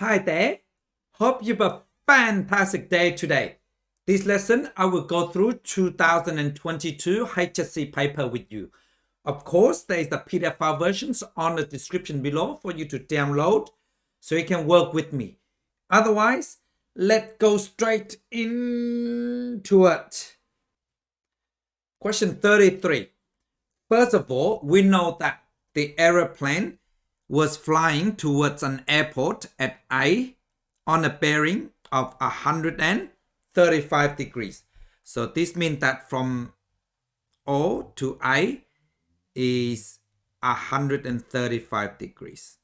Hi there. Hope you have a fantastic day today. This lesson, I will go through 2022 HSC paper with you. Of course, there is the PDF file versions on the description below for you to download so you can work with me. Otherwise, let's go straight into it. Question 33. First of all, we know that the aeroplane was flying towards an airport at A on a bearing of 135 degrees. So this means that from O to A is 135 degrees.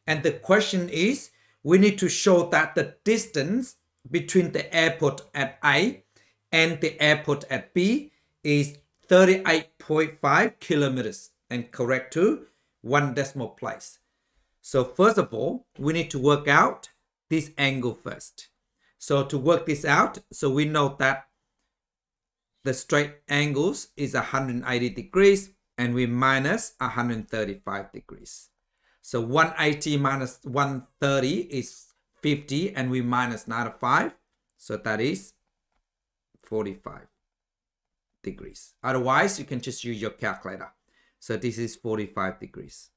And the question is, we need to show that the distance between the airport at A and the airport at B is 38.5 kilometers and correct to 1 decimal place. So first of all, we need to work out this angle first. So to work this out, so we know that the straight angles is 180 degrees and we minus 135 degrees. So 180 minus 130 is 50 and we minus 95. So that is 45 degrees. Otherwise, you can just use your calculator. So this is 45 degrees.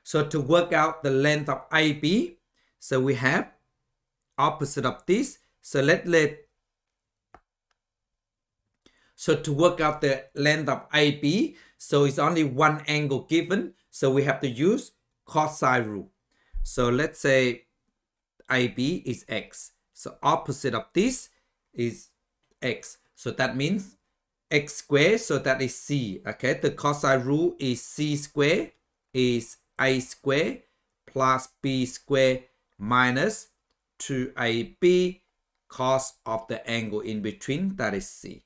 So to work out the length of AB, so we have opposite of this. So so to work out the length of AB, so it's only one angle given. So we have to use cosine rule. So let's say AB is X. So opposite of this is X. So that means X squared, so that is C. Okay, the cosine rule is C squared is A squared plus B squared minus 2AB cos of the angle in between, that is C.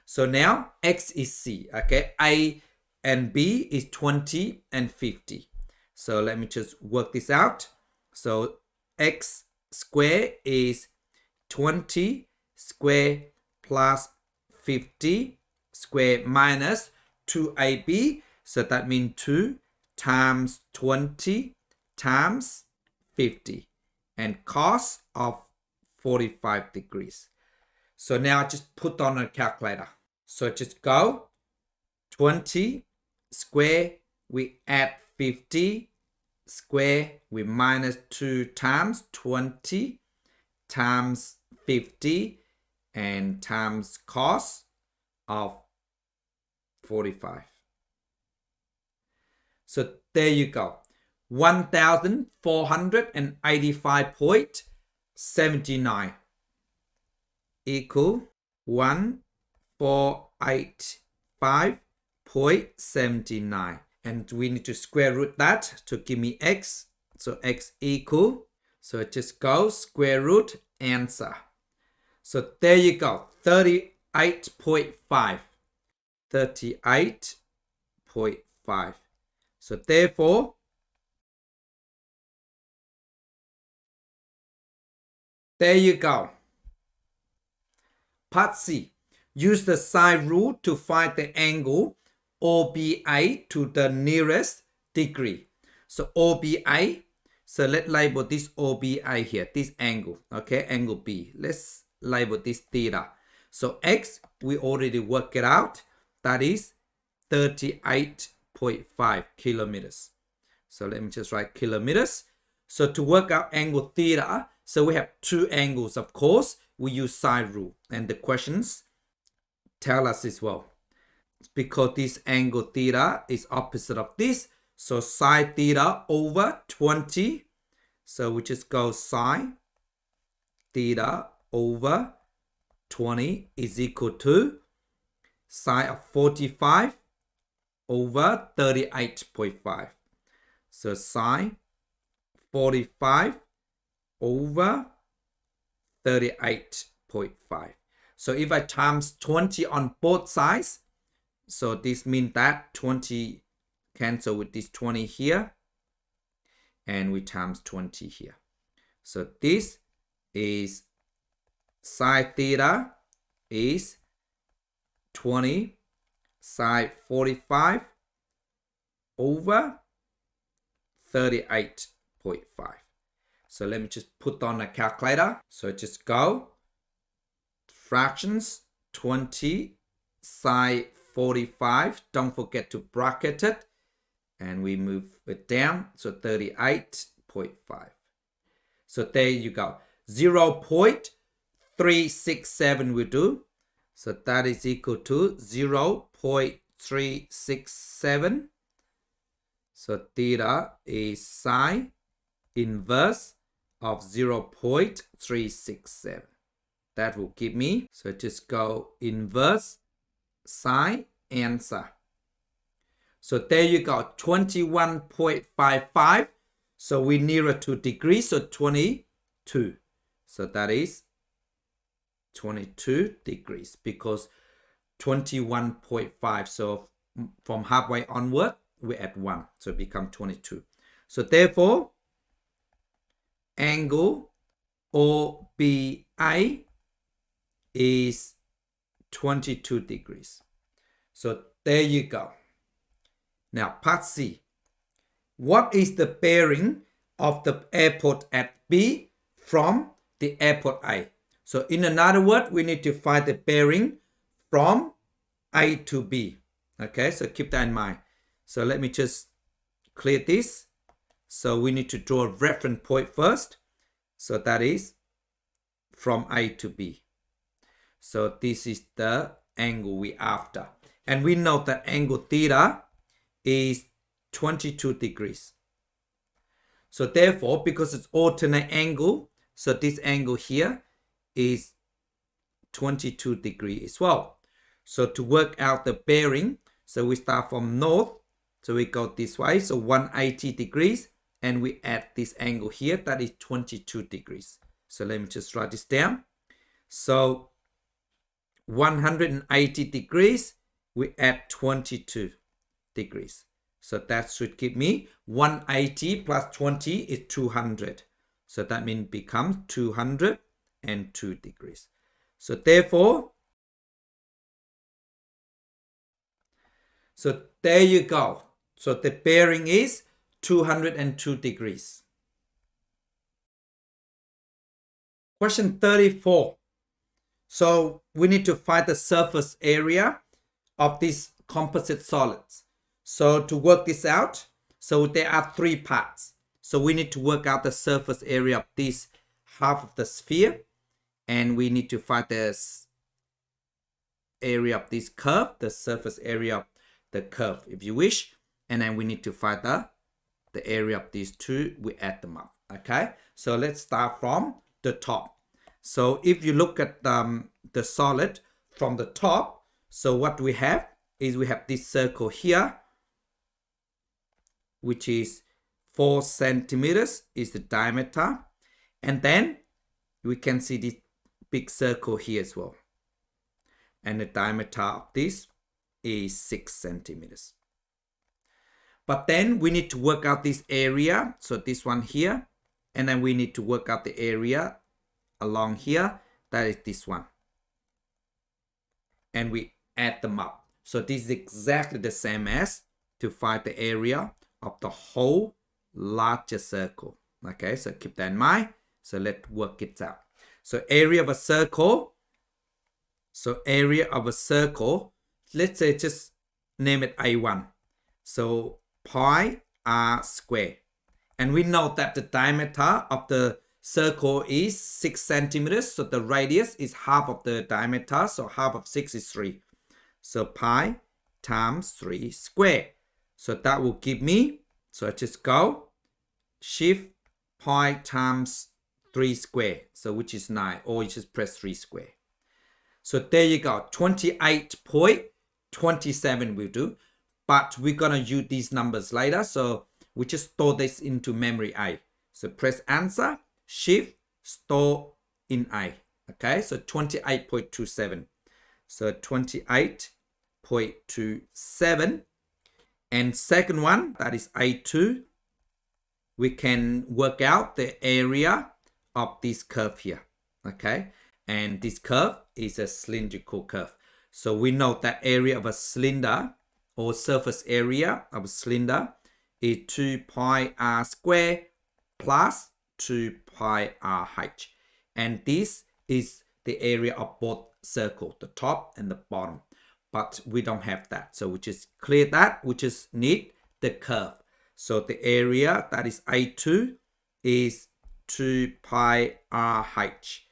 So now X is C. Okay, A and B is 20 and 50. So let me just work this out. So X squared is 20 squared plus 50 square minus 2AB. So that means 2 times 20 times 50 and cos of 45 degrees. So now just put on a calculator. So just go 20 square, we add 50 square, we minus 2 times 20 times 50 and times cos of 45. So there you go. 1485.79 equal 1485.79. And we need to square root that to give me X. So X equal, so it just goes square root answer. So there you go, 38.5. 38.5. So therefore, there you go. Part C. Use the sine rule to find the angle OBA to the nearest degree. So OBA, so let's label this OBA here, this angle, okay, angle B. Let's label this theta. So X, we already worked it out. That is 38.5 kilometers. So let me just write kilometers. So to work out angle theta, so we have two angles, of course. We use sine rule. And the questions tell us as well. Because this angle theta is opposite of this. So sine theta over 20. So we just go sine theta over 20 is equal to sine of 45 over 38.5. So sine 45 over 38.5. So if I times 20 on both sides, so this means that 20 cancel with this 20 here, and we times 20 here. So this is sine theta is 20 sine 45 over 38.5. So let me just put on a calculator. So just go fractions 20 sine 45. Don't forget to bracket it. And we move it down. So 38.5. So there you go. 0.367 will do. So that is equal to 0.367. So theta is sine inverse of 0.367. That will give me, so just go inverse sine answer. So there you go, 21.55. So we're nearer to degrees, so 22. So that is 22 degrees because 21.5. So from halfway onward, we're at 1. So it becomes 22. So therefore, angle OBA is 22 degrees. So there you go. Now, part C. What is the bearing of the airport at B from the airport A? So in another word, we need to find the bearing from A to B. Okay, so keep that in mind. So let me just clear this. So we need to draw a reference point first. So that is from A to B. So this is the angle we're after. And we know that angle theta is 22 degrees. So therefore, because it's alternate angle, so this angle here is 22 degrees as well. So to work out the bearing, so we start from north. So we go this way, so 180 degrees. And we add this angle here, that is 22 degrees. So let me just write this down. So 180 degrees, we add 22 degrees. So that should give me 180 plus 20 is 200. So that means becomes 202 degrees. So therefore, so there you go. So the bearing is 202 degrees. Question 34. So we need to find the surface area of these composite solids. So to work this out, so there are 3 parts. So we need to work out the surface area of this half of the sphere. And we need to find the area of this curve, the surface area of the curve, if you wish. And then we need to find the area of these two. We add them up. Okay, so let's start from the top. So if you look at the solid from the top, so what we have is we have this circle here, which is 4 centimeters is the diameter. And then we can see this big circle here as well. And the diameter of this is 6 centimeters. But then we need to work out this area. So this one here. And then we need to work out the area along here. That is this one. And we add them up. So this is exactly the same as to find the area of the whole larger circle. Okay, so keep that in mind. So let's work it out. So area of a circle. So area of a circle. Let's say just name it A1. So pi r squared. And we know that the diameter of the circle is 6 centimeters. So the radius is half of the diameter. So half of 6 is 3. So pi times 3 squared. So that will give me, so I just go shift pi times 3 squared. So which is 9, or you just press 3 squared. So there you go. 28.27 will do. But we're going to use these numbers later. So we just store this into memory A. So press answer, shift, store in A. Okay, so 28.27. So 28.27. And second one, that is A2. We can work out the area of this curve here. Okay, and this curve is a cylindrical curve. So we know that area of a cylinder or surface area of a cylinder is 2 pi r squared plus 2 pi RH. And this is the area of both circles, the top and the bottom. But we don't have that. So we just clear that. We just need the curve. So the area that is A2 is 2 pi RH.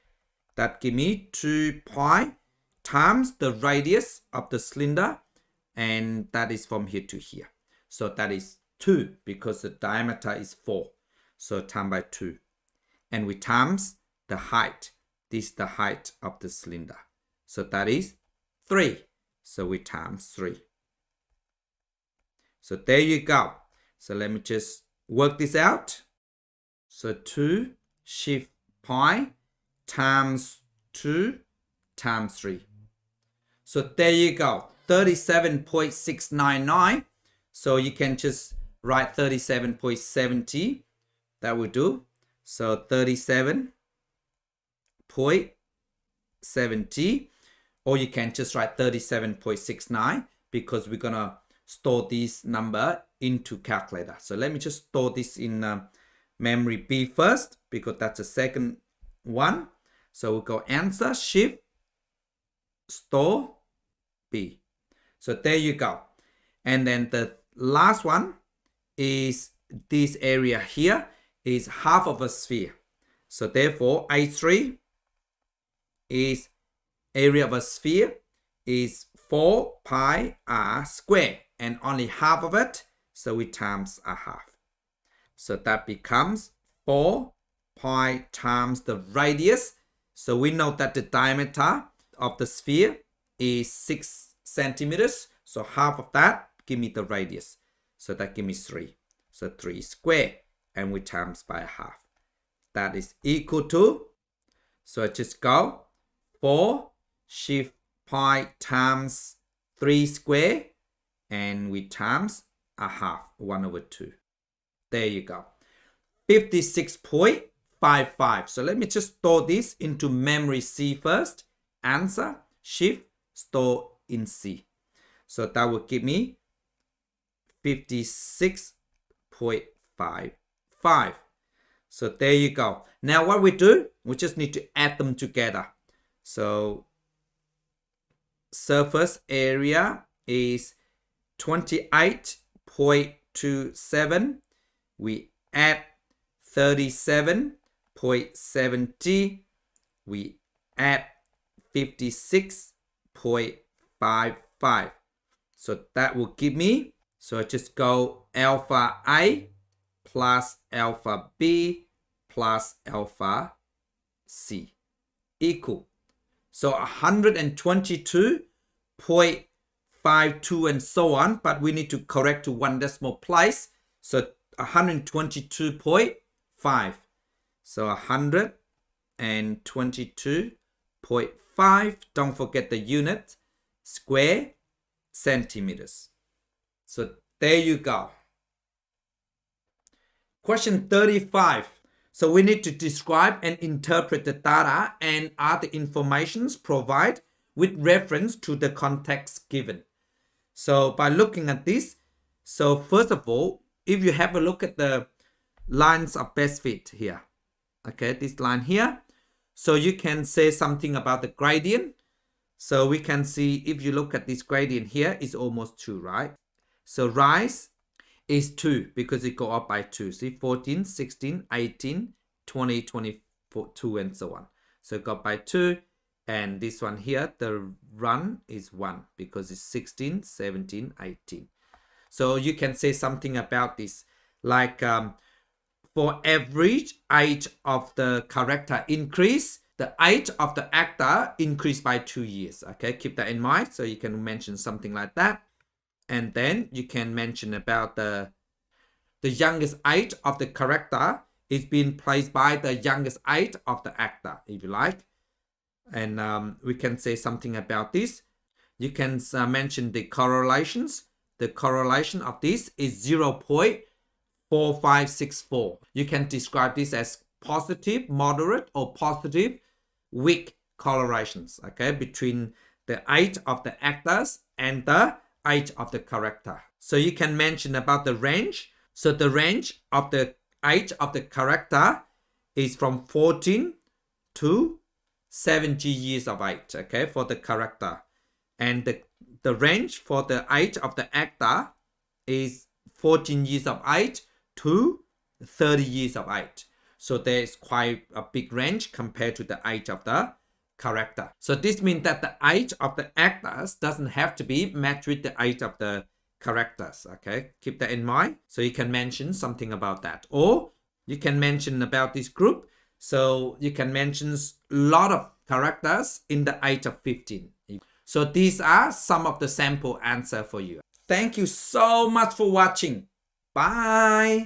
That give me 2 pi times the radius of the cylinder, and that is from here to here. So that is 2 because the diameter is 4. So times by 2. And we times the height. This is the height of the cylinder. So that is 3. So we times 3. So there you go. So let me just work this out. So 2 shift pi times 2 times 3. So there you go, 37.699. So you can just write 37.70. That will do. So 37.70. Or you can just write 37.69 because we're going to store this number into calculator. So let me just store this in memory B first because that's the second one. So we'll go answer, shift, store, B. So there you go. And then the last one is this area here is half of a sphere. So therefore A3 is area of a sphere is 4 pi r squared and only half of it. So we times a half. So that becomes 4 pi times the radius. So we know that the diameter of the sphere is 6 centimeters. So half of that give me the radius. So that give me 3. So 3 squared and we times by half. That is equal to, so I just go 4 shift pi times 3 squared and we times a half, 1 over 2. There you go. 56.55. So let me just store this into memory C first. Answer, shift, store in C. So that will give me 56.55. So there you go. Now what we do, we just need to add them together. So surface area is 28.27. We add 37.70. We add 56.55. So that will give me, so I just go alpha A plus alpha B plus alpha C equal. So 122.52 and so on, but we need to correct to 1 decimal place. So 122.5. So 122.5, don't forget the unit, square centimeters. So there you go. Question 35. So we need to describe and interpret the data and other informations provided with reference to the context given. So by looking at this, so first of all, if you have a look at the lines of best fit here, okay, this line here, so you can say something about the gradient. So we can see if you look at this gradient here, it's almost 2, right? So rise is 2 because it go up by 2. See, 14, 16, 18, 20, 22, and so on. So it got by 2. And this one here, the run is 1 because it's 16, 17, 18. So you can say something about this, like for average age of the character increase, the age of the actor increased by 2 years. Okay, keep that in mind. So you can mention something like that. And then you can mention about the youngest age of the character is being placed by the youngest age of the actor, if you like. And we can say something about this. You can mention the correlations. The correlation of this is 0.4564. You can describe this as positive, moderate, or positive, weak correlations, okay, between the age of the actors and the age of the character. So you can mention about the range. So the range of the age of the character is from 14 to 70 years of age, okay, for the character. And the range for the age of the actor is 14 years of age to 30 years of age. So there is quite a big range compared to the age of the character. So this means that the age of the actors doesn't have to be matched with the age of the characters. Okay, keep that in mind. So you can mention something about that, or you can mention about this group. So you can mention a lot of characters in the age of 15. So these are some of the sample answer for you. Thank you so much for watching. Bye.